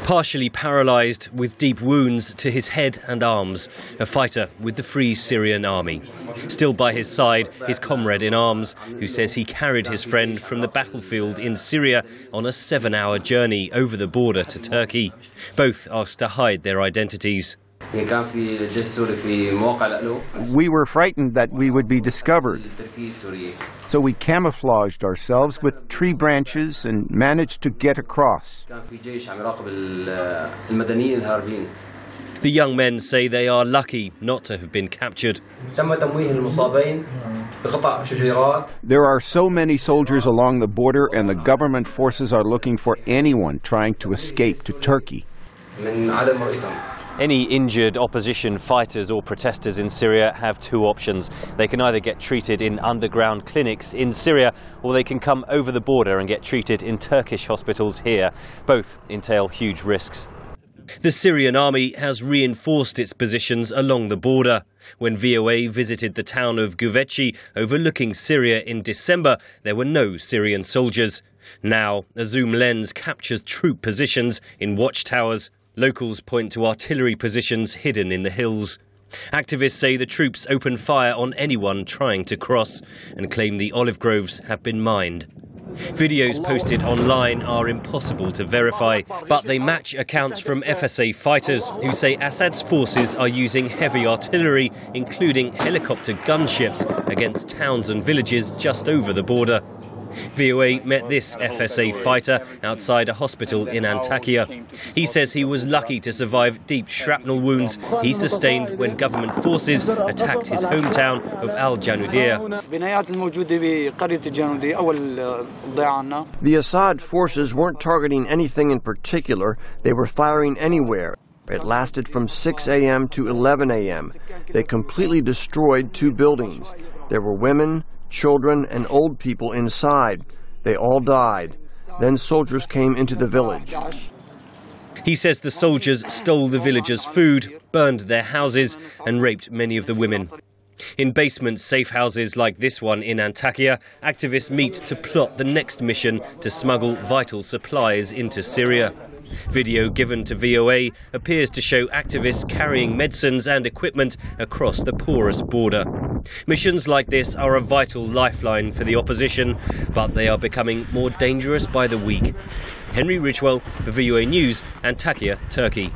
Partially paralysed with deep wounds to his head and arms, a fighter with the Free Syrian Army. Still by his side, his comrade in arms, who says he carried his friend from the battlefield in Syria on a 7-hour journey over the border to Turkey. Both asked to hide their identities. We were frightened that we would be discovered, so we camouflaged ourselves with tree branches and managed to get across. The young men say they are lucky not to have been captured. There are so many soldiers along the border, and the government forces are looking for anyone trying to escape to Turkey. Any injured opposition fighters or protesters in Syria have two options. They can either get treated in underground clinics in Syria, or they can come over the border and get treated in Turkish hospitals here. Both entail huge risks. The Syrian army has reinforced its positions along the border. When VOA visited the town of Guvechi overlooking Syria in December, there were no Syrian soldiers. Now, a zoom lens captures troop positions in watchtowers. Locals point to artillery positions hidden in the hills. Activists say the troops open fire on anyone trying to cross and claim the olive groves have been mined. Videos posted online are impossible to verify, but they match accounts from FSA fighters who say Assad's forces are using heavy artillery, including helicopter gunships, against towns and villages just over the border. VOA met this FSA fighter outside a hospital in Antakya. He says he was lucky to survive deep shrapnel wounds he sustained when government forces attacked his hometown of Al-Janudiyah. The Assad forces weren't targeting anything in particular. They were firing anywhere. It lasted from 6 a.m. to 11 a.m. They completely destroyed 2 buildings. There were women, children, and old people inside. They all died. Then soldiers came into the village. He says the soldiers stole the villagers' food, burned their houses, and raped many of the women. In basement safe houses like this one in Antakya, activists meet to plot the next mission to smuggle vital supplies into Syria. Video given to VOA appears to show activists carrying medicines and equipment across the porous border. Missions like this are a vital lifeline for the opposition, but they are becoming more dangerous by the week. Henry Ridgwell for VOA News, Antakya, Turkey.